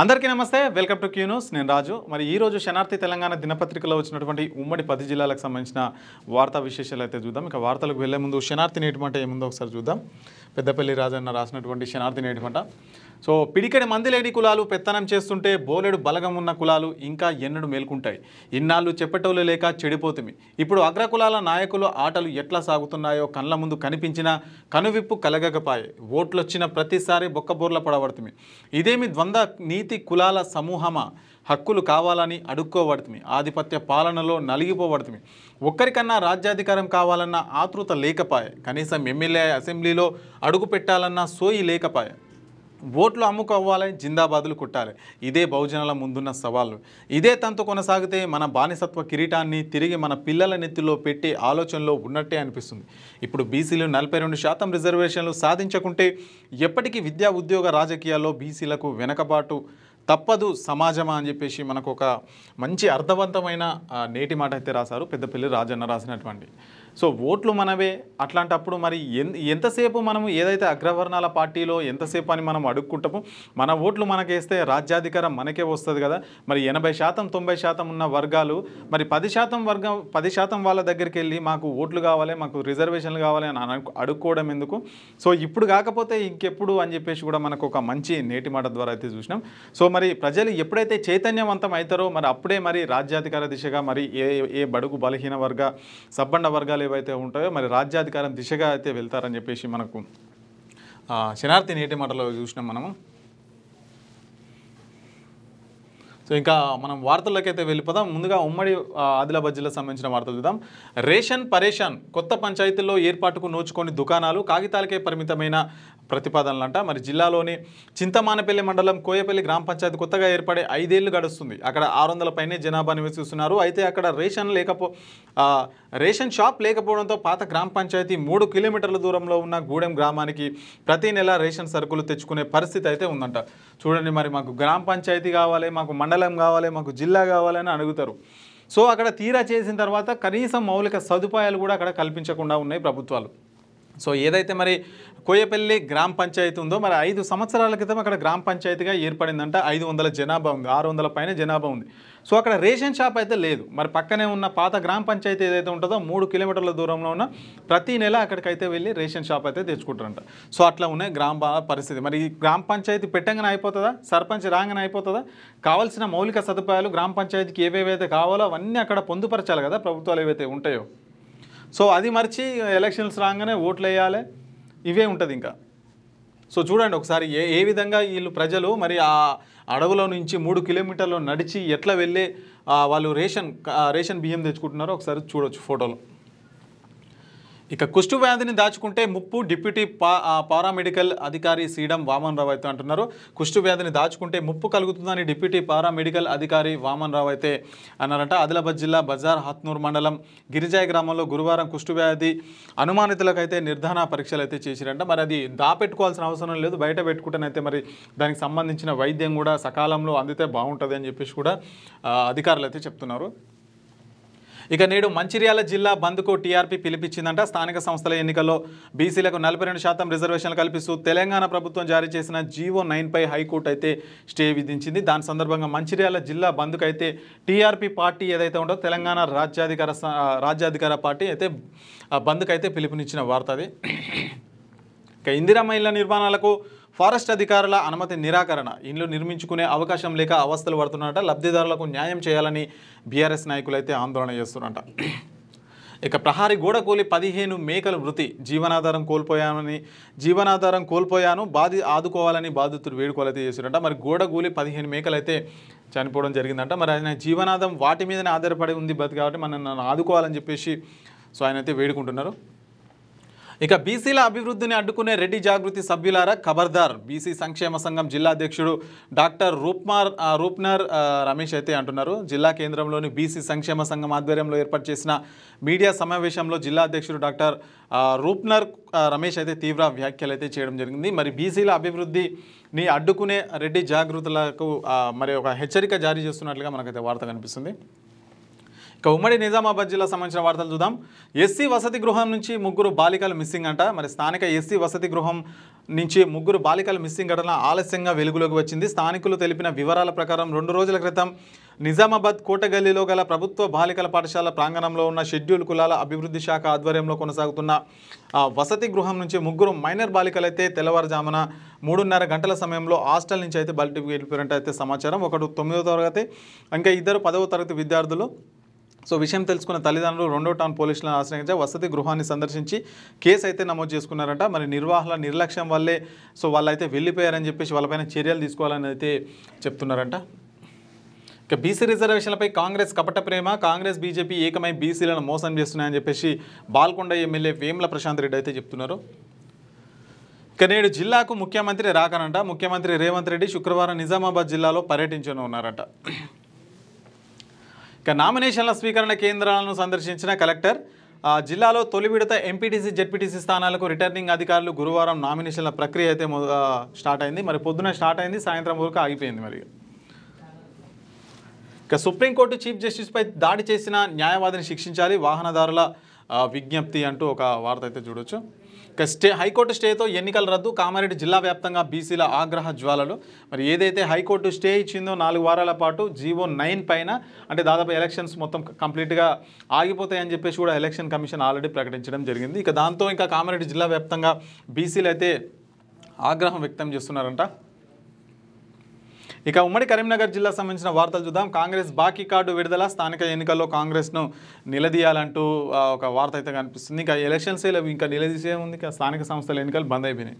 అందరికీ నమస్తే, welcome to Q news. నేను రాజు. మరి ఈ రోజు శనార్థి తెలంగాణ దినపత్రికలో వచ్చినటువంటి ఉమ్మడి 10 జిల్లాలకు సంబంధించిన వార్తా విశేషాలు అయితే చూద్దాం. ఇక వార్తలకు వెళ్లే ముందు శనార్థి నేటి మాట ఏముందో ఒకసారి చూద్దాం. పెద్దపల్లి రాజన్న రాసినటువంటి శనార్థి నేటి మాట. సో పిడికెడి మంది లేని కులాలు పెత్తనం చేస్తుంటే బోలెడు బలగం ఉన్న కులాలు ఇంకా ఎన్నడూ మేల్కుంటాయి. ఇన్నాళ్ళు చెప్పటోళ్ళు లేక చెడిపోతుంది. ఇప్పుడు అగ్రకులాల నాయకులు ఆటలు ఎట్లా సాగుతున్నాయో కళ్ళ ముందు కనిపించిన కనువిప్పు కలగకపాయే. ఓట్లొచ్చిన ప్రతిసారి బొక్కబోర్ల పడబడుతుంది. ఇదేమి ద్వంద్వ నీతి కులాల సమూహమా? హక్కులు కావాలని అడుక్కోబడుతుంది. ఆధిపత్య పాలనలో నలిగిపోబడుతుంది. ఒక్కరికన్నా రాజ్యాధికారం కావాలన్న ఆతృత లేకపాయే. కనీసం ఎమ్మెల్యే అసెంబ్లీలో అడుగు పెట్టాలన్న సోయి లేకపాయే. ఓట్లు అమ్ముకోవాలి, జిందాబాదులు కుట్టాలి. ఇదే బహుజనుల ముందున్న సవాళ్ళు. ఇదే తంతు కొనసాగితే మన బానిసత్వ కిరీటాన్ని తిరిగి మన పిల్లల నెత్తిలో పెట్టే ఆలోచనలో ఉన్నట్టే అనిపిస్తుంది. ఇప్పుడు బీసీలు 42% రిజర్వేషన్లు సాధించకుంటే ఎప్పటికీ విద్యా ఉద్యోగ రాజకీయాల్లో బీసీలకు వెనకబాటు తప్పదు సమాజమా అని చెప్పేసి మనకు ఒక మంచి అర్థవంతమైన నేటి మాట అయితే రాశారు పెద్దపల్లి రాజన్న రాసినటువంటి. సో ఓట్లు మనవే. అట్లాంటప్పుడు మరి ఎంతసేపు మనము ఏదైతే అగ్రవర్ణాల పార్టీలో ఎంతసేపు అని మనం అడుక్కుంటామో మన ఓట్లు మనకేస్తే రాజ్యాధికారం మనకే వస్తుంది కదా. మరి 80% 90% ఉన్న వర్గాలు మరి 10% వాళ్ళ దగ్గరికి వెళ్ళి మాకు ఓట్లు కావాలి, మాకు రిజర్వేషన్లు కావాలి అని అడుక్కోవడం ఎందుకు? సో ఇప్పుడు కాకపోతే ఇంకెప్పుడు అని చెప్పేసి కూడా మనకు ఒక మంచి నేటి మాట ద్వారా అయితే చూసినాం. సో మరి ప్రజలు ఎప్పుడైతే చైతన్యవంతం అవుతారో మరి అప్పుడే మరి రాజ్యాధికార దిశగా మరి ఏ బడుగు బలహీన వర్గ సబ్బండ వర్గాలు ఏవైతే ఉంటాయో మరి రాజ్యాధికారం దిశగా అయితే వెళ్తారని చెప్పేసి మనకు శనార్థి నేటి మాటలో చూసినాం మనము. సో ఇంకా మనం వార్తల్లోకి అయితే వెళ్ళిపోదాం. ముందుగా ఉమ్మడి ఆదిలాబాద్ జిల్లాకు సంబంధించిన వార్తలు చూద్దాం. రేషన్ పరేషాన్. కొత్త పంచాయతీల్లో ఏర్పాటుకు నోచుకొని దుకాణాలు కాగితాలకే పరిమితమైన ప్రతిపాదనలంట. మరి జిల్లాలోని చింతమానపల్లి మండలం కోయపల్లి గ్రామ పంచాయతీ కొత్తగా ఏర్పడే 5 ఏళ్లు గడుస్తుంది. అక్కడ 600 పైనే జనాభా నివసిస్తున్నారు. అయితే అక్కడ రేషన్ షాప్ లేకపోవడంతో పాత గ్రామ పంచాయతీ 3 కిలోమీటర్ల దూరంలో ఉన్న గూడెం గ్రామానికి ప్రతి నెల రేషన్ సరుకులు తెచ్చుకునే పరిస్థితి అయితే ఉందంట. చూడండి, మరి మాకు గ్రామ పంచాయతీ కావాలి, మాకు మండలం కావాలి, మాకు జిల్లా కావాలని అడుగుతారు. సో అక్కడ తీరా చేసిన తర్వాత కనీసం మౌలిక సదుపాయాలు కూడా అక్కడ కల్పించకుండా ఉన్నాయి ప్రభుత్వాలు. సో ఏదైతే మరి కోయపల్లి గ్రామ పంచాయతీ ఉందో మరి 5 సంవత్సరాల క్రితం అక్కడ గ్రామ పంచాయతీగా ఏర్పడిందంట. 500 జనాభా ఉంది, 600 పైన జనాభా ఉంది. సో అక్కడ రేషన్ షాప్ అయితే లేదు. మరి పక్కనే ఉన్న పాత గ్రామ పంచాయతీ ఏదైతే ఉంటుందో 3 కిలోమీటర్ల దూరంలో ఉన్న ప్రతి నెల అక్కడికైతే వెళ్ళి రేషన్ షాప్ అయితే తెచ్చుకుంటారంట. సో అట్లా ఉన్నాయి గ్రామ పరిస్థితి. మరి ఈ గ్రామ పంచాయతీ పెట్టంగానే అయిపోతుందా? సర్పంచ్ రాగానే అయిపోతుందా? కావాల్సిన మౌలిక సదుపాయాలు గ్రామ పంచాయతీకి ఏవేవైతే కావాలో అవన్నీ అక్కడ పొందుపరచాలి కదా ప్రభుత్వాలు ఏవైతే ఉంటాయో. సో అది మర్చి ఎలక్షన్స్ రాగానే ఓట్లు వేయాలి, ఇవే ఉంటుంది ఇంకా. సో చూడండి ఒకసారి ఏ విధంగా వీళ్ళు ప్రజలు మరి ఆ అడవులో నుంచి 3 కిలోమీటర్లు నడిచి ఎట్లా వెళ్ళి వాళ్ళు రేషన్ బియ్యం తెచ్చుకుంటున్నారో ఒకసారి చూడవచ్చు ఫోటోలో. ఇక కుష్టు వ్యాధిని దాచుకుంటే ముప్పు. డిప్యూటీ పారామెడికల్ అధికారి సీడం వామన్ రావు అయితే అంటున్నారు. కుష్టు వ్యాధిని దాచుకుంటే ముప్పు కలుగుతుందని డిప్యూటీ పారామెడికల్ అధికారి వామన్ రావు అయితే అన్నారంట. ఆదిలాబాద్ జిల్లా బజార్ హత్నూర్ మండలం గిరిజాయి గ్రామంలో గురువారం కుష్టు వ్యాధి అనుమానితులకు అయితే నిర్ధారణ పరీక్షలు అయితే చేసిరంట. మరి అది దాపెట్టుకోవాల్సిన అవసరం లేదు, బయట పెట్టుకుంటేనైతే మరి దానికి సంబంధించిన వైద్యం కూడా సకాలంలో అందితే బాగుంటుంది అని చెప్పేసి కూడా అధికారులు అయితే చెప్తున్నారు. ఇక నేడు మంచిర్యాల జిల్లా బంద్కు టీఆర్పీ పిలిపించిందంట. స్థానిక సంస్థల ఎన్నికల్లో బీసీలకు 42% రిజర్వేషన్లు కల్పిస్తూ తెలంగాణ ప్రభుత్వం జారీ చేసిన జీవో 9పై హైకోర్టు అయితే స్టే విధించింది. దాని సందర్భంగా మంచిర్యాల జిల్లా బంద్కు అయితే టీఆర్పీ పార్టీ ఏదైతే ఉంటుందో తెలంగాణ రాజ్యాధికార పార్టీ అయితే బంద్కు అయితే పిలుపునిచ్చిన వార్త అది. ఇక ఇందిరమ్మ ఇళ్ల నిర్మాణాలకు ఫారెస్ట్ అధికారుల అనుమతి నిరాకరణ. ఇండ్లు నిర్మించుకునే అవకాశం లేక అవస్థలు పడుతున్నారట. లబ్ధిదారులకు న్యాయం చేయాలని బీఆర్ఎస్ నాయకులు అయితే ఆందోళన చేస్తున్నారట. ఇక ప్రహారీ గోడ కూలి 15 మేకలు మృతి. జీవనాధారం కోల్పోయాను ఆదుకోవాలని బాధితులు వేడుకోలైతే చేశారంట. మరి గోడ కూలి 15 మేకలు అయితే చనిపోవడం జరిగిందంట. మరి ఆయన జీవనాధారం వాటి మీదనే ఆధారపడి ఉంది బతి కాబట్టి నన్ను ఆదుకోవాలని చెప్పేసి సో ఆయన అయితే వేడుకుంటున్నారు. ఇక బీసీల అభివృద్ధిని అడ్డుకునే రెడ్డి జాగృతి సభ్యులారా ఖబర్దార్. బీసీ సంక్షేమ సంఘం జిల్లా అధ్యక్షుడు డాక్టర్ రూప్నర్ రమేష్ అయితే అంటున్నారు. జిల్లా కేంద్రంలోని బీసీ సంక్షేమ సంఘం ఆధ్వర్యంలో ఏర్పాటు చేసిన మీడియా సమావేశంలో జిల్లా అధ్యక్షుడు డాక్టర్ రూప్నర్ రమేష్ అయితే తీవ్ర వ్యాఖ్యలు అయితే చేయడం జరిగింది. మరి బీసీల అభివృద్ధిని అడ్డుకునే రెడ్డి జాగృతులకు మరి ఒక హెచ్చరిక జారీ చేస్తున్నట్లుగా మనకైతే వార్త కనిపిస్తుంది. ఇక ఉమ్మడి నిజామాబాద్ జిల్లా సంబంధించిన వార్తలు చూద్దాం. ఎస్సీ వసతి గృహం నుంచి 3 బాలికలు మిస్సింగ్ అంట. మరి స్థానిక ఎస్సీ వసతి గృహం నుంచి 3 బాలికలు మిస్సింగ్ ఘటన ఆలస్యంగా వెలుగులోకి వచ్చింది. స్థానికులు తెలిపిన వివరాల ప్రకారం 2 రోజుల క్రితం నిజామాబాద్ కోటగల్లీలో గల ప్రభుత్వ బాలికల పాఠశాల ప్రాంగణంలో ఉన్న షెడ్యూల్ కులాల అభివృద్ధి శాఖ ఆధ్వర్యంలో కొనసాగుతున్న వసతి గృహం నుంచి 3 మైనర్ బాలికలైతే తెల్లవారుజామున 3:30 గంటల సమయంలో హాస్టల్ నుంచి అయితే బయటకు వెళ్ళిపోయారంటే అయితే సమాచారం. ఒకడు 9వ తరగతి, ఇంకా ఇద్దరు 10వ తరగతి విద్యార్థులు. సో విషయం తెలుసుకున్న తల్లిదండ్రులు 2వ టౌన్ పోలీసులను ఆశ్రయించి వసతి గృహాన్ని సందర్శించి కేసు అయితే నమోదు చేసుకున్నారంట. మరి నిర్వాహకుల నిర్లక్ష్యం వల్లే సో వాళ్ళైతే వెళ్ళిపోయారని చెప్పేసి వాళ్ళపైన చర్యలు తీసుకోవాలని అయితే చెప్తున్నారంట. ఇక బీసీ రిజర్వేషన్లపై కాంగ్రెస్ కపట ప్రేమ, కాంగ్రెస్ బీజేపీ ఏకమై బీసీలను మోసం చేస్తున్నాయని చెప్పేసి బాల్కొండ ఎమ్మెల్యే వేముల ప్రశాంత్ రెడ్డి అయితే చెప్తున్నారు. ఇక నేడు జిల్లాకు ముఖ్యమంత్రి రాకనంట. ముఖ్యమంత్రి రేవంత్ రెడ్డి శుక్రవారం నిజామాబాద్ జిల్లాలో పర్యటించనున్నారట. ఇక నామినేషన్ల స్వీకరణ కేంద్రాలను సందర్శించిన కలెక్టర్. జిల్లాలో తొలి విడత ఎంపీటీసీ జెడ్పీటీసీ స్థానాలకు రిటర్నింగ్ అధికారులు గురువారం నామినేషన్ల ప్రక్రియ అయితే స్టార్ట్ అయింది. మరి పొద్దున స్టార్ట్ అయింది, సాయంత్రం వరకు ఆగిపోయింది. మరి ఇక సుప్రీంకోర్టు చీఫ్ జస్టిస్పై దాడి చేసిన న్యాయవాదిని శిక్షించాలి, వాహనదారుల విజ్ఞప్తి అంటూ ఒక వార్త అయితే చూడొచ్చు. ఇక హైకోర్టు స్టేతో ఎన్నికల రద్దు, కామారెడ్డి జిల్లా వ్యాప్తంగా బీసీల ఆగ్రహ జ్వాలలు. మరి ఏదైతే హైకోర్టు స్టే ఇచ్చిందో 4 వారాల పాటు జీవో 9 పైన, అంటే దాదాపు ఎలక్షన్స్ మొత్తం కంప్లీట్గా ఆగిపోతాయని చెప్పేసి కూడా ఎలక్షన్ కమిషన్ ఆల్రెడీ ప్రకటించడం జరిగింది. ఇక దాంతో ఇంకా కామారెడ్డి జిల్లా వ్యాప్తంగా బీసీలు అయితే ఆగ్రహం వ్యక్తం చేస్తున్నారంట. ఇక ఉమ్మడి కరీంనగర్ జిల్లా సంబంధించిన వార్తలు చూద్దాం. కాంగ్రెస్ బాకీ కార్డు విడుదల, స్థానిక ఎన్నికల్లో కాంగ్రెస్ను నిలదీయాలంటూ ఒక వార్త అయితే కనిపిస్తుంది. ఇంకా ఎలక్షన్స్ ఇంకా నిలదీసే ఉంది, ఇక స్థానిక సంస్థల ఎన్నికలు బంద్ అయిపోయినాయి.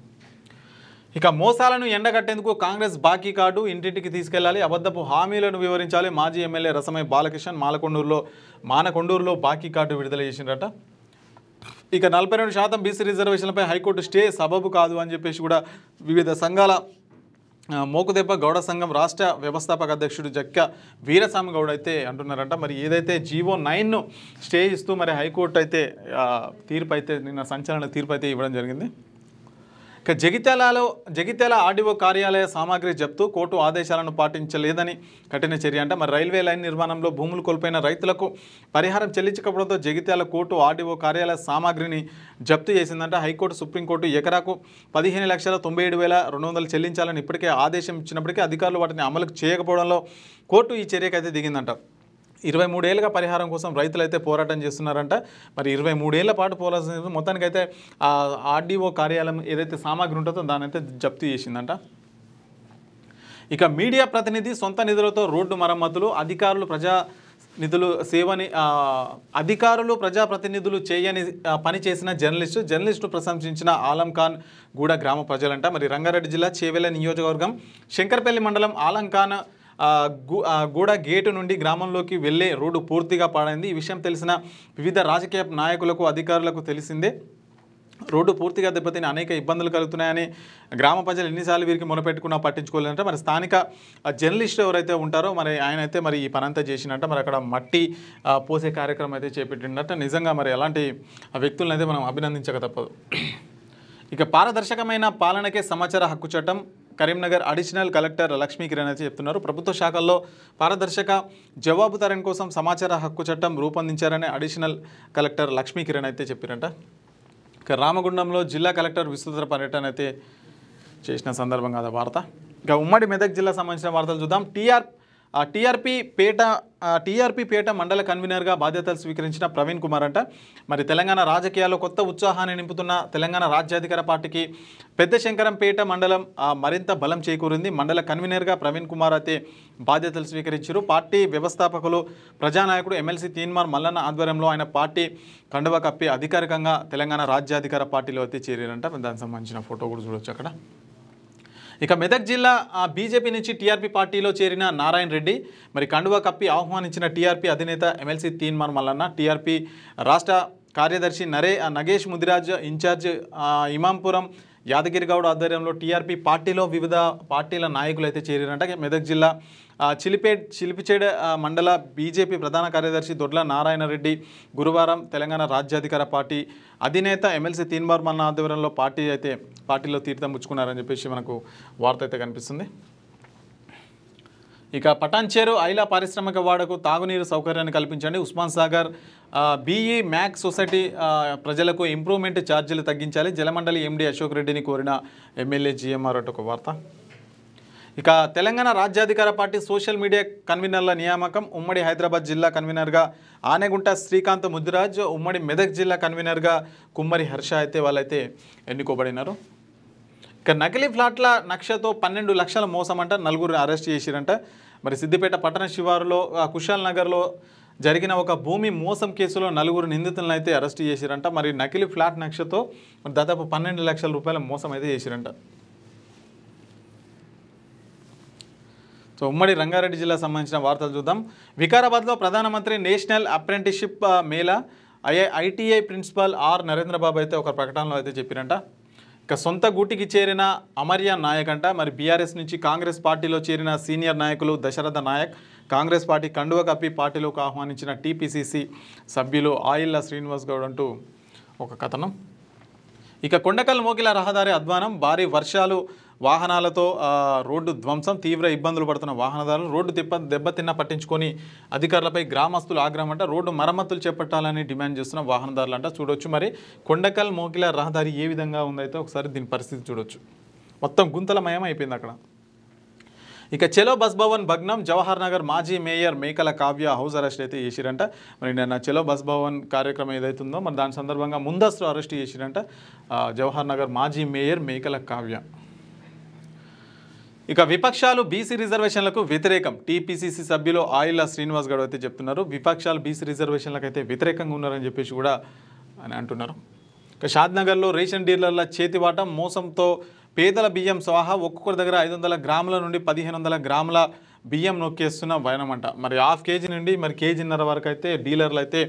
ఇక మోసాలను ఎండగట్టేందుకు కాంగ్రెస్ బాకీ కార్డు ఇంటింటికి తీసుకెళ్లాలి, అబద్ధపు హామీలను వివరించాలి. మాజీ ఎమ్మెల్యే రసమై బాలకిషన్ మానకొండూరులో బాకీ కార్డు విడుదల చేసిందట. ఇక 42% బీసీ రిజర్వేషన్లపై హైకోర్టు స్టే సబబు కాదు అని చెప్పేసి కూడా వివిధ సంఘాల మోకుదెబ్బ గౌడ సంఘం రాష్ట్ర వ్యవస్థాపక అధ్యక్షుడు జక్క వీరస్వామి గౌడ్ అయితే అంటున్నారంట. మరి ఏదైతే జీవో 9ను స్టే ఇస్తూ మరి హైకోర్టు అయితే తీర్పు అయితే నిన్న సంచలన తీర్పు అయితే ఇవ్వడం జరిగింది. ఇక జగిత్యాల ఆర్డీఓ కార్యాలయ సామాగ్రి జప్తు, కోర్టు ఆదేశాలను పాటించలేదని కఠిన చర్య అంట. మరి రైల్వే లైన్ నిర్మాణంలో భూములు కోల్పోయిన రైతులకు పరిహారం చెల్లించకపోవడంతో జగిత్యాల కోర్టు ఆర్డీఓ కార్యాలయ సామాగ్రిని జప్తు చేసిందంట. హైకోర్టు సుప్రీంకోర్టు ఎకరాకు 15,97,200 చెల్లించాలని ఇప్పటికే ఆదేశం ఇచ్చినప్పటికీ అధికారులు వాటిని అమలు చేయకపోవడంలో కోర్టు ఈ చర్యకైతే దిగిందంట. 23 ఏళ్ళుగా పరిహారం కోసం రైతులైతే పోరాటం చేస్తున్నారంట. మరి 23 ఏళ్ల పాటు పోరాల్సిన మొత్తానికైతే ఆర్డీఓ కార్యాలయం ఏదైతే సామాగ్రి ఉంటుందో దాని అయితే జప్తు చేసిందంట. ఇక మీడియా ప్రతినిధి సొంత నిధులతో రోడ్డు మరమ్మతులు, అధికారులు ప్రజాప్రతినిధులు చేయని పని చేసిన జర్నలిస్టు ప్రశంసించిన ఆలం ఖాన్ గూడ గ్రామ ప్రజలంట. మరి రంగారెడ్డి జిల్లా చేవెళ్ల నియోజకవర్గం శంకర్పల్లి మండలం ఆలం ఖాన్ గూడ గేటు నుండి గ్రామంలోకి వెళ్లే రోడ్డు పూర్తిగా పాడైంది. ఈ విషయం తెలిసిన వివిధ రాజకీయ నాయకులకు అధికారులకు తెలిసిందే. రోడ్డు పూర్తిగా దెబ్బతిని అనేక ఇబ్బందులు కలుగుతున్నాయని గ్రామ ప్రజలు ఎన్నిసార్లు వీరికి మొరపెట్టుకున్నా పట్టించుకోలేదంటే. మరి స్థానిక జర్నలిస్ట్ ఎవరైతే ఉంటారో మరి ఆయన అయితే మరి ఈ పనంతా చేసినట్ట. మరి అక్కడ మట్టి పోసే కార్యక్రమం అయితే చేపట్టినట్ట. నిజంగా మరి అలాంటి వ్యక్తులను అయితే మనం అభినందించక తప్పదు. ఇక పారదర్శకమైన పాలనకే సమాచార హక్కు చట్టం, కరీంనగర్ అడిషనల్ కలెక్టర్ లక్ష్మీ కిరణ్ అయితే చెప్తున్నారు. ప్రభుత్వ శాఖల్లో పారదర్శక జవాబుదారీ కోసం సమాచార హక్కు చట్టం రూపొందించారని అడిషనల్ కలెక్టర్ లక్ష్మీ కిరణ్ అయితే చెప్పారంట. ఇక రామగుండంలో జిల్లా కలెక్టర్ విస్తృత పర్యటన అయితే చేసిన సందర్భంగా అదే వార్త. ఇక ఉమ్మడి మెదక్ జిల్లా సంబంధించిన వార్తలు చూద్దాం. టీఆర్పీ పేట మండల కన్వీనర్గా బాధ్యతలు స్వీకరించిన ప్రవీణ్ కుమార్ అంట. మరి తెలంగాణ రాజకీయాల్లో కొత్త ఉత్సాహాన్ని నింపుతున్న తెలంగాణ రాజ్యాధికార పార్టీకి పెద్ద శంకరంపేట మండలం మరింత బలం చేకూరింది. మండల కన్వీనర్గా ప్రవీణ్ కుమార్ అయితే బాధ్యతలు స్వీకరించారు. పార్టీ వ్యవస్థాపకులు ప్రజానాయకుడు ఎమ్మెల్సీ తీన్మార్ మల్లన్న ఆధ్వర్యంలో ఆయన పార్టీ కండువా కప్పి అధికారికంగా తెలంగాణ రాజ్యాధికార పార్టీలో అయితే చేరారంట. దానికి సంబంధించిన ఫోటో కూడా చూడొచ్చు అక్కడ. ఇక మెదక్ జిల్లా బీజేపీ నుంచి టీఆర్పీ పార్టీలో చేరిన నారాయణ రెడ్డి మరి కండువా కప్పి ఆహ్వానించిన టీఆర్పీ అధినేత ఎమ్మెల్సీ తీన్మార్ మల్లన్న, టీఆర్పీ రాష్ట్ర కార్యదర్శి నగేష్ ముదిరాజ్, ఇన్ఛార్జ్ ఇమాంపురం యాదగిరిగౌడ్ ఆధ్వర్యంలో టీఆర్పీ పార్టీలో వివిధ పార్టీల నాయకులు అయితే చేరారంట. మెదక్ జిల్లా చిలిపిచేడ మండల బీజేపీ ప్రధాన కార్యదర్శి దొడ్ల నారాయణ రెడ్డి గురువారం తెలంగాణ రాజ్యాధికార పార్టీ అధినేత ఎమ్మెల్సీ తీన్మార్ మల్లన్న ఆధ్వర్యంలో పార్టీలో తీర్థం పుచ్చుకున్నారని చెప్పేసి మనకు వార్త అయితే కనిపిస్తుంది. ఇక పటాన్చేరు ఐలా పారిశ్రామిక వాడకు తాగునీరు సౌకర్యాన్ని కల్పించండి. ఉస్మాన్ సాగర్ బీఈ మ్యాక్ సొసైటీ ప్రజలకు ఇంప్రూవ్మెంట్ ఛార్జీలు తగ్గించాలి. జలమండలి ఎండీ అశోక్ రెడ్డిని కోరిన ఎమ్మెల్యే జీఎంఆర్ అటు ఒక వార్త. ఇక తెలంగాణ రాజ్యాధికార పార్టీ సోషల్ మీడియా కన్వీనర్ల నియామకం. ఉమ్మడి హైదరాబాద్ జిల్లా కన్వీనర్గా ఆనెగుంట శ్రీకాంత్ ముద్దురాజ్, ఉమ్మడి మెదక్ జిల్లా కన్వీనర్గా కుమ్మరి హర్ష అయితే వాళ్ళైతే ఎన్నుకోబడినారు. ఇక నకిలీ ఫ్లాట్ల నక్షతో 12 లక్షల మోసం అంట, 4 అరెస్ట్ చేసిరంట. మరి సిద్దిపేట పట్టణ శివారులో కుషాల్ నగర్లో జరిగిన ఒక భూమి మోసం కేసులో 4 నిందితులను అయితే అరెస్ట్ చేసిరంట. మరి నకిలీ ఫ్లాట్ నక్షతో దాదాపు 12 లక్షల రూపాయల మోసం అయితే చేసిరంట. సో ఉమ్మడి రంగారెడ్డి జిల్లా సంబంధించిన వార్తలు చూద్దాం. వికారాబాద్లో ప్రధానమంత్రి national apprenticeship mela ITI principal R Narendrababu అయితే ఒక ప్రకటనలో అయితే చెప్పిరంట. ఇక సొంత గూటికి చేరిన అమర్య నాయక్ అంట. మరి బీఆర్ఎస్ నుంచి కాంగ్రెస్ పార్టీలో చేరిన సీనియర్ నాయకులు దశరథ నాయక్ కాంగ్రెస్ పార్టీ కండువ కప్పి పార్టీలోకి ఆహ్వానించిన టీపీసీసీ సభ్యులు ఆయిల్ల శ్రీనివాస్ గౌడ్ అంటూ ఒక కథనం. ఇక కొండకల్ మోకిల రహదారి అధ్వానం, భారీ వర్షాలు వాహనాలతో రోడ్డు ధ్వంసం, తీవ్ర ఇబ్బందులు పడుతున్న వాహనదారులు, రోడ్డు దెబ్బతిన్న పట్టించుకొని అధికారులపై గ్రామస్తులు ఆగ్రహం అంట. రోడ్డు మరమ్మతులు చేపట్టాలని డిమాండ్ చేస్తున్న వాహనదారులు అంట. చూడొచ్చు మరి కొండకల్ మోకిల రహదారి ఏ విధంగా ఉందైతే ఒకసారి దీని పరిస్థితి చూడొచ్చు. మొత్తం గుంతలమయం అయిపోయింది అక్కడ. ఇక చెలో బస్ భవన్ భగ్నం, జవహర్ నగర్ మాజీ మేయర్ మేకల కావ్య హౌస్ అరెస్ట్ అయితే చేసిరంట. మరి నిన్న చెలో బస్ భవన్ కార్యక్రమం ఏదైతుందో మరి దాని సందర్భంగా ముందస్తు అరెస్ట్ చేసిరంట జవహర్ నగర్ మాజీ మేయర్ మేకల కావ్య. ఇక విపక్షాలు బీసీ రిజర్వేషన్లకు వ్యతిరేకం, టీపీసీసీ సభ్యులు ఆయిల్ల శ్రీనివాస్ గౌడ్ అయితే చెప్తున్నారు. విపక్షాలు బీసీ రిజర్వేషన్లకు అయితే వ్యతిరేకంగా ఉన్నారని చెప్పేసి కూడా అని అంటున్నారు. ఇక షాద్నగర్లో రేషన్ డీలర్ల చేతివాటం, మోసంతో పేదల బియ్యం స్వాహా, ఒక్కొక్కరి దగ్గర 500 గ్రాముల నుండి 1500 గ్రాముల బియ్యం నొక్కేస్తున్న వైనమంట. మరి ½ కేజీ నుండి మరి కేజీన్నర వరకు అయితే డీలర్లు అయితే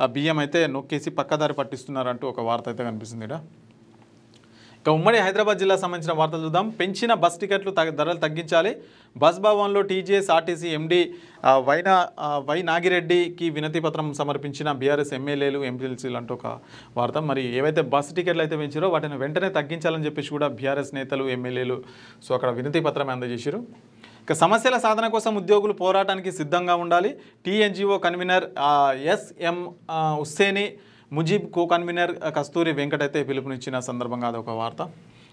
ఆ బియ్యం అయితే నొక్కేసి పక్కదారి పట్టిస్తున్నారంటూ ఒక వార్త అయితే కనిపిస్తుంది ఇక్కడ. ఇక ఉమ్మడి హైదరాబాద్ జిల్లా సంబంధించిన వార్తలు చూద్దాం. పెంచిన బస్ టికెట్లు ధరలు తగ్గించాలి. బస్ భవన్లో టీజీఎస్ ఆర్టీసీ ఎండీ వై నాగిరెడ్డికి వినతి పత్రం సమర్పించిన బీఆర్ఎస్ ఎమ్మెల్యేలు ఎంపీఎల్సీలు అంటూ ఒక వార్త. మరి ఏవైతే బస్ టికెట్లు అయితే పెంచారో వాటిని వెంటనే తగ్గించాలని చెప్పేసి కూడా బీఆర్ఎస్ నేతలు ఎమ్మెల్యేలు సో అక్కడ వినతి పత్రం అందజేశారు. ఇక సమస్యల సాధన కోసం ఉద్యోగులు పోరాటానికి సిద్ధంగా ఉండాలి. TNGO convener SM Husseini, Mujeeb co convener Kasturi Venkat అయితే పిలుపునిచ్చిన సందర్భంగా అదొక వార్త.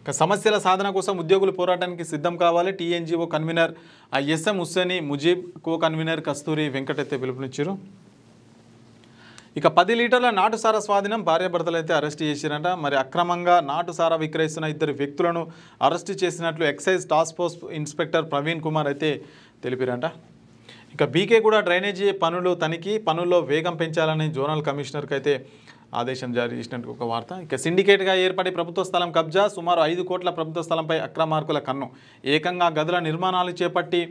ఇక సమస్యల సాధన కోసం ఉద్యోగులు పోరాటానికి సిద్ధం కావాలి. TNGO convener SM Husseini, Mujeeb co convener Kasturi Venkat అయితే పిలుపునిచ్చారు. ఇక 10 లీటర్ల నాటుసారా స్వాధీనం, భార్యాభర్తలు అయితే అరెస్ట్ చేశారంట. మరి అక్రమంగా నాటుసారా విక్రయిస్తున్న 2 వ్యక్తులను అరెస్టు చేసినట్లు excise task force inspector Praveen Kumar అయితే తెలిపారంట. ఇక బీకేగూడ డ్రైనేజీ పనులు తనిఖీ, పనుల్లో వేగం పెంచాలని జోనల్ కమిషనర్కి అయితే ఆదేశం జారీ చేసినట్టు ఒక వార్త. ఇక సిండికేట్గా ఏర్పడి ప్రభుత్వ స్థలం కబ్జా, సుమారు 5 కోట్ల ప్రభుత్వ స్థలంపై అక్రమార్కుల కన్ను, ఏకంగా గదుల నిర్మాణాలు చేపట్టి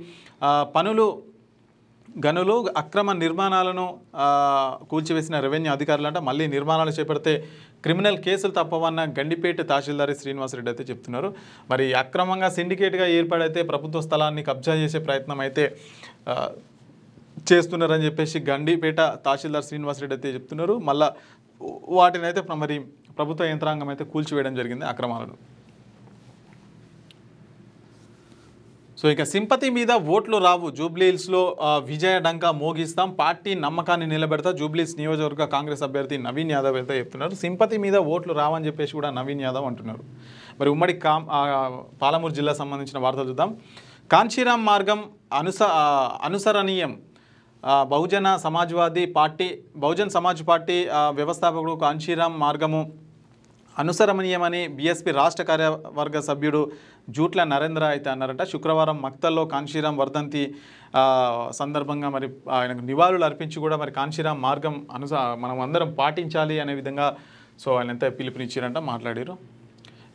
గనులు అక్రమ నిర్మాణాలను కూల్చివేసిన రెవెన్యూ అధికారులంట. మళ్ళీ నిర్మాణాలు చేపడితే క్రిమినల్ కేసులు తప్పవన్న గండిపేట తహసీల్దార్ శ్రీనివాసరెడ్డి అయితే చెప్తున్నారు. మరి అక్రమంగా సిండికేట్గా ఏర్పడైతే ప్రభుత్వ స్థలాన్ని కబ్జా చేసే ప్రయత్నం అయితే చేస్తున్నారని చెప్పేసి గండిపేట తహసీల్దార్ శ్రీనివాసరెడ్డి అయితే చెప్తున్నారు. మళ్ళీ వాటిని అయితే మరి ప్రభుత్వ యంత్రాంగం అయితే కూల్చివేయడం జరిగింది అక్రమాలను. సో ఇక సింపతి మీద ఓట్లు రావు, జూబ్లీహిల్స్లో విజయ డంకా మోగిస్తాం, పార్టీ నమ్మకాన్ని నిలబెడతా, జూబ్లీహిల్స్ నియోజకవర్గ కాంగ్రెస్ అభ్యర్థి నవీన్ యాదవ్ అయితే చెప్తున్నారు. సింపతి మీద ఓట్లు రావని చెప్పేసి కూడా నవీన్ యాదవ్ అంటున్నారు. మరి ఉమ్మడి పాలమూరు జిల్లా సంబంధించిన వార్తలు చూద్దాం. కాంచీరాం మార్గం అనుసరణీయం, బహుజన్ సమాజ్ పార్టీ వ్యవస్థాపకుడు కాంచీరాం మార్గము అనుసరణీయమని బీఎస్పీ రాష్ట్ర కార్యవర్గ సభ్యుడు జూట్ల నరేంద్ర అయితే అన్నారట. శుక్రవారం మక్తల్లో కాంచీరాం వర్ధంతి సందర్భంగా మరి ఆయనకు నివాళులు అర్పించి కూడా మరి కాంచీరాం మార్గం మనం అందరం పాటించాలి అనే విధంగా సో ఆయన ఎంత పిలుపునిచ్చారంట మాట్లాడారు.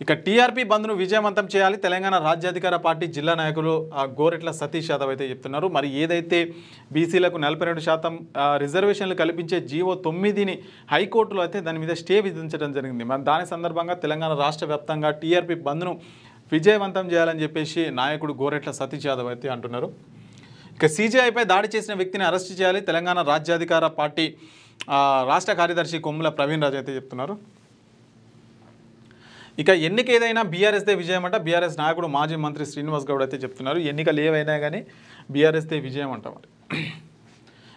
ఇక టీఆర్పీ బంద్ను విజయవంతం చేయాలి, తెలంగాణ రాజ్యాధికార పార్టీ జిల్లా నాయకులు గోరెట్ల సతీష్ యాదవ్ అయితే చెప్తున్నారు. మరి ఏదైతే బీసీలకు 42% రిజర్వేషన్లు కల్పించే జీవో 9ని హైకోర్టులో అయితే దాని మీద స్టే విధించడం జరిగింది. మరి దాని సందర్భంగా తెలంగాణ రాష్ట్ర వ్యాప్తంగా టీఆర్పీ బంద్ను విజయవంతం చేయాలని చెప్పేసి నాయకుడు గోరెట్ల సతీష్ యాదవ్ అయితే అంటున్నారు. ఇక సీజేఐపై దాడి చేసిన వ్యక్తిని అరెస్ట్ చేయాలి, తెలంగాణ రాజ్యాధికార పార్టీ రాష్ట్ర కార్యదర్శి కొమ్ముల ప్రవీణ్ రాజు అయితే చెప్తున్నారు. ఇక ఎన్నిక ఏదైనా బీఆర్ఎస్దే విజయం అంట. బీఆర్ఎస్ నాయకుడు మాజీ మంత్రి శ్రీనివాస్ గౌడ్ అయితే చెప్తున్నారు. ఎన్నికలు ఏవైనా కానీ బీఆర్ఎస్దే విజయం అంట. మరి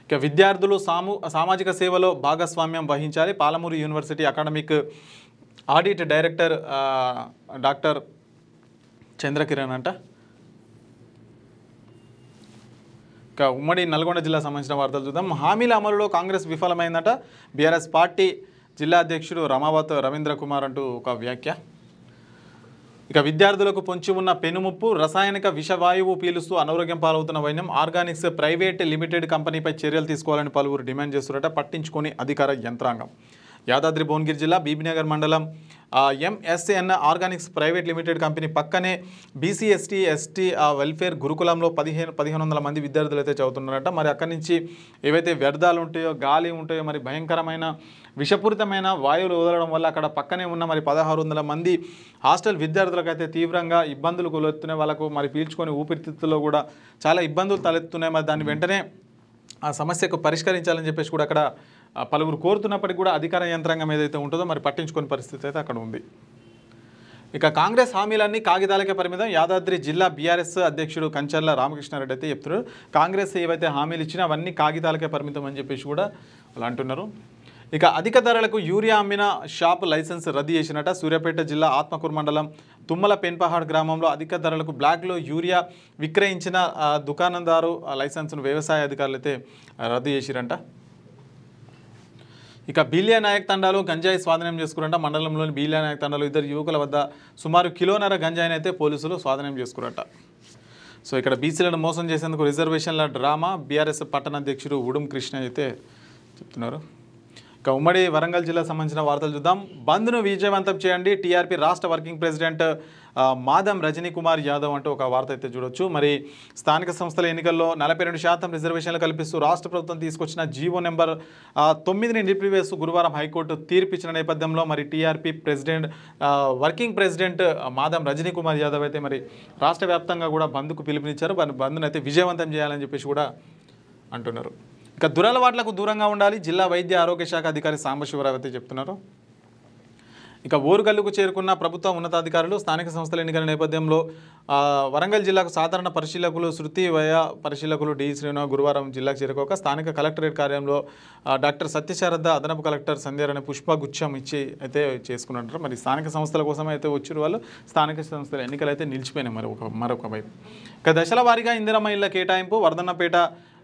ఇక విద్యార్థులు సామాజిక సేవలో భాగస్వామ్యం వహించాలి. Palamuru university academic audit director doctor Chandrakiran అంట. ఇక ఉమ్మడి నల్గొండ జిల్లా సంబంధించిన వార్తలు చూద్దాం. హామీల అమలులో కాంగ్రెస్ విఫలమైందట. బీఆర్ఎస్ పార్టీ జిల్లా అధ్యక్షుడు రమావత్ రవీంద్ర కుమార్ అంటూ ఒక వ్యాఖ్య. ఇక విద్యార్థులకు పొంచి ఉన్న పెనుముప్పు, రసాయనిక విషవాయువు పీలుస్తూ అనారోగ్యం పాలవుతున్న వైద్యం ఆర్గానిక్స్ ప్రైవేట్ లిమిటెడ్ కంపెనీపై చర్యలు తీసుకోవాలని పలువురు డిమాండ్ చేస్తున్నారట. పట్టించుకొని అధికార యంత్రాంగం. యాదాద్రి భువనగిరి జిల్లా బీబీనగర్ మండలం MSN Organics private limited company పక్కనే బీసీ ఎస్టీ వెల్ఫేర్ గురుకులంలో 1500 మంది విద్యార్థులు అయితే చదువుతున్నారట. మరి అక్కడి నుంచి ఏవైతే వ్యర్థాలు ఉంటాయో, గాలి ఉంటాయో, మరి భయంకరమైన విషపూరితమైన వాయువులు వదలడం వల్ల అక్కడ పక్కనే ఉన్న మరి 1600 మంది హాస్టల్ విద్యార్థులకు అయితే తీవ్రంగా ఇబ్బందులు కొలుస్తున్నాయి. వాళ్ళకు మరి పీల్చుకొని ఊపిరితిత్తుల్లో కూడా చాలా ఇబ్బందులు తలెత్తున్నాయి. మరి దాన్ని వెంటనే ఆ సమస్యకు పరిష్కరించాలని చెప్పేసి కూడా అక్కడ పలువురు కోరుతున్నప్పటికీ కూడా అధికార యంత్రాంగం ఏదైతే ఉంటుందో మరి పట్టించుకునే పరిస్థితి అయితే అక్కడ ఉంది. ఇక కాంగ్రెస్ హామీలన్నీ కాగితాలకే పరిమితం. యాదాద్రి జిల్లా బీఆర్ఎస్ అధ్యక్షుడు కంచర్ల రామకృష్ణారెడ్డి అయితే చెప్తున్నారు. కాంగ్రెస్ ఏవైతే హామీలు ఇచ్చినా అవన్నీ కాగితాలకే పరిమితం అని చెప్పేసి కూడా వాళ్ళు అంటున్నారు. ఇక అధిక ధరలకు యూరియా అమ్మిన షాప్ లైసెన్స్ రద్దు చేసినట్ట. సూర్యాపేట జిల్లా ఆత్మకూరు మండలం తుమ్మల పెన్పహాడ్ గ్రామంలో అధిక ధరలకు బ్లాక్లో యూరియా విక్రయించిన దుకాణందారు లైసెన్స్ను వ్యవసాయ అధికారులు అయితే రద్దు చేసిరంట. ఇక బీలియా నాయక్ తండాలు గంజాయి స్వాధీనం చేసుకురంట. మండలంలోని బీలియా నాయక్ తండాలు 2 యువకుల వద్ద సుమారు కిలోన్నర గంజాయిని అయితే పోలీసులు స్వాధీనం చేసుకురంట. సో ఇక్కడ బీసీలను మోసం చేసేందుకు రిజర్వేషన్ల డ్రామా బీఆర్ఎస్ పట్టణ అధ్యక్షుడు ఉడుం కృష్ణ అయితే చెప్తున్నారు. ఇక ఉమ్మడి వరంగల్ జిల్లా సంబంధించిన వార్తలు చూద్దాం. బంద్ను విజయవంతం చేయండి. టీఆర్పీ రాష్ట్ర వర్కింగ్ ప్రెసిడెంట్ మాదం రజనీ కుమార్ యాదవ్ అంటూ ఒక వార్త అయితే చూడొచ్చు. మరి స్థానిక సంస్థల ఎన్నికల్లో 42% రిజర్వేషన్లు కల్పిస్తూ రాష్ట్ర ప్రభుత్వం తీసుకొచ్చిన జీవో నెంబర్ 9ని నిలిపివేస్తూ గురువారం హైకోర్టు తీర్పు ఇచ్చిన నేపథ్యంలో మరి TRP working president Madam Rajani Kumar Yadav అయితే మరి రాష్ట్ర వ్యాప్తంగా కూడా బంద్కు పిలుపునిచ్చారు. బంద్ను అయితే విజయవంతం చేయాలని చెప్పేసి కూడా అంటున్నారు. ఇక దురలవాట్లకు దూరంగా ఉండాలి. జిల్లా వైద్య ఆరోగ్య శాఖ అధికారి సాంబశివరావు అయితే చెప్తున్నారు. ఇక ఓరుగల్లుకు చేరుకున్న ప్రభుత్వ ఉన్నతాధికారులు స్థానిక సంస్థల ఎన్నికల నేపథ్యంలో వరంగల్ జిల్లాకు సాధారణ పరిశీలకులు శృతి వయ పరిశీలకులు డి శ్రీనివాస్ గురువారం జిల్లాకు చేరుకోక స్థానిక కలెక్టరేట్ కార్యాలయంలో డాక్టర్ సత్యశారద అదనపు కలెక్టర్ సంధ్యారాణి పుష్పగుచ్చం ఇచ్చి అయితే చేసుకున్నారు. మరి స్థానిక సంస్థల కోసం అయితే వచ్చిన వాళ్ళు స్థానిక సంస్థల ఎన్నికలు అయితే నిలిచిపోయినాయి మరొక వైపు. ఇక దశల వారీగా ఇందిరమ్మ ఇళ్ల కేటాయింపు వర్ధన్నపేట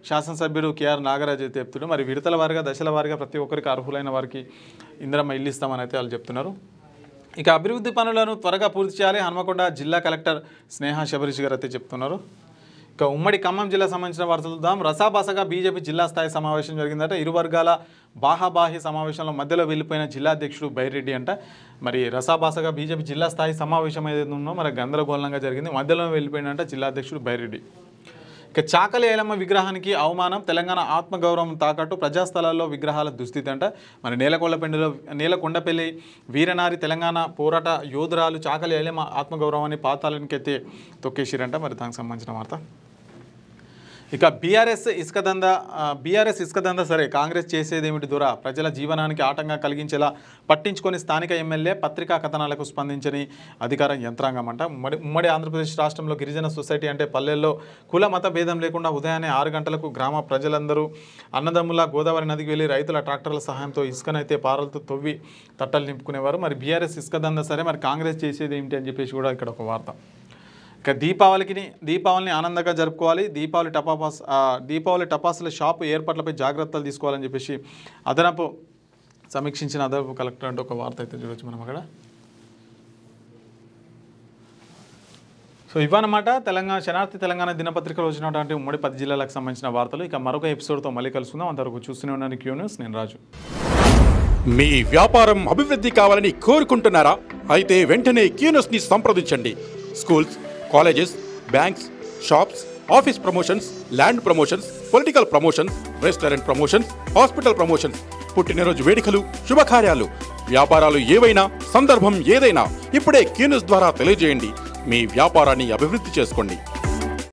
శాసనసభ్యుడు కేఆర్ నాగరాజు అయితే చెప్తున్నారు. మరి విడతల వారిగా దశల వారిగా ప్రతి ఒక్కరికి అర్హులైన వారికి ఇందిరమ్మ ఇల్లు ఇస్తామని అయితే వాళ్ళు చెప్తున్నారు. ఇక అభివృద్ధి పనులను త్వరగా పూర్తి చేయాలి. హన్మకొండ జిల్లా కలెక్టర్ స్నేహ శబరీష్ గారు అయితే చెప్తున్నారు. ఇక ఉమ్మడి ఖమ్మం జిల్లా సంబంధించిన వార్తలు చూద్దాం. రసాభాసగా బీజేపీ జిల్లా స్థాయి సమావేశం జరిగిందట. ఇరు వర్గాల బాహాబాహి సమావేశంలో మధ్యలో వెళ్ళిపోయిన జిల్లా అధ్యక్షుడు బైరెడ్డి అంట. మరి రసాభాసగా బీజేపీ జిల్లా స్థాయి సమావేశం ఏదైతే ఉందో మరి గందరగోళంగా జరిగింది. మధ్యలో వెళ్ళిపోయినంట జిల్లా అధ్యక్షుడు బైరెడ్డి. ఇక చాకలి ఐలమ్మ విగ్రహానికి అవమానం. తెలంగాణ ఆత్మగౌరవం తాకట్టు. ప్రజాస్థలాల్లో విగ్రహాల దుస్థితి అంట. మరి నేలకొండపల్లి వీరనారి తెలంగాణ పోరాట యోధురాలు చాకలి ఐలమ్మ ఆత్మగౌరవాన్ని పాతాళానికైతే తొక్కేసిరంట. మరి దానికి సంబంధించిన వార్త. ఇక బీఆర్ఎస్ ఇసుక దందా సరే, కాంగ్రెస్ చేసేది ఏమిటి దొర? ప్రజల జీవనానికి ఆటంగా కలిగించేలా పట్టించుకొని స్థానిక ఎమ్మెల్యే పత్రికా కథనాలకు స్పందించని అధికార యంత్రాంగం అంట. ఉమ్మడి ఆంధ్రప్రదేశ్ రాష్ట్రంలో గిరిజన సొసైటీ అంటే పల్లెల్లో కుల మత భేదం లేకుండా ఉదయాన్నే 6 గంటలకు గ్రామ ప్రజలందరూ అన్నదమ్ముల గోదావరి నదికి వెళ్ళి రైతుల ట్రాక్టర్ల సహాయంతో ఇసుకనైతే పారలతో తవ్వి తట్టలు నింపుకునేవారు. మరి బీఆర్ఎస్ ఇసుక దందా సరే, మరి కాంగ్రెస్ చేసేది ఏమిటి అని చెప్పేసి కూడా ఇక్కడ ఒక వార్త. ఇక దీపావళిని ఆనందంగా జరుపుకోవాలి. దీపావళి టపాసుల షాపు ఏర్పాట్లపై జాగ్రత్తలు తీసుకోవాలని చెప్పేసి సమీక్షించిన అదనపు కలెక్టర్ అంటే ఒక వార్త అయితే చూడొచ్చు మనం అక్కడ. సో ఇవన్నమాట శనార్థి తెలంగాణ దినపత్రికలో వచ్చినటువంటి ఉమ్మడి 10 జిల్లాలకు సంబంధించిన వార్తలు. ఇక మరొక ఎపిసోడ్తో మళ్ళీ కలుసుకుందాం. అంతవరకు చూస్తూనే ఉన్నాను క్యూ న్యూస్. నేను రాజు. మీ వ్యాపారం అభివృద్ధి కావాలని కోరుకుంటున్నారా? అయితే వెంటనే క్యూ న్యూస్ని సంప్రదించండి. Schools, colleges, banks, shops, office promotions, land promotions, political promotions, restaurant promotions, hospital promotions, పుట్టినరోజు వేడుకలు, శుభకార్యాలు, వ్యాపారాలు ఏవైనా, సందర్భం ఏదైనా ఇప్పుడే క్యూ న్యూస్ ద్వారా తెలియజేయండి. మీ వ్యాపారాన్ని అభివృద్ధి చేసుకోండి.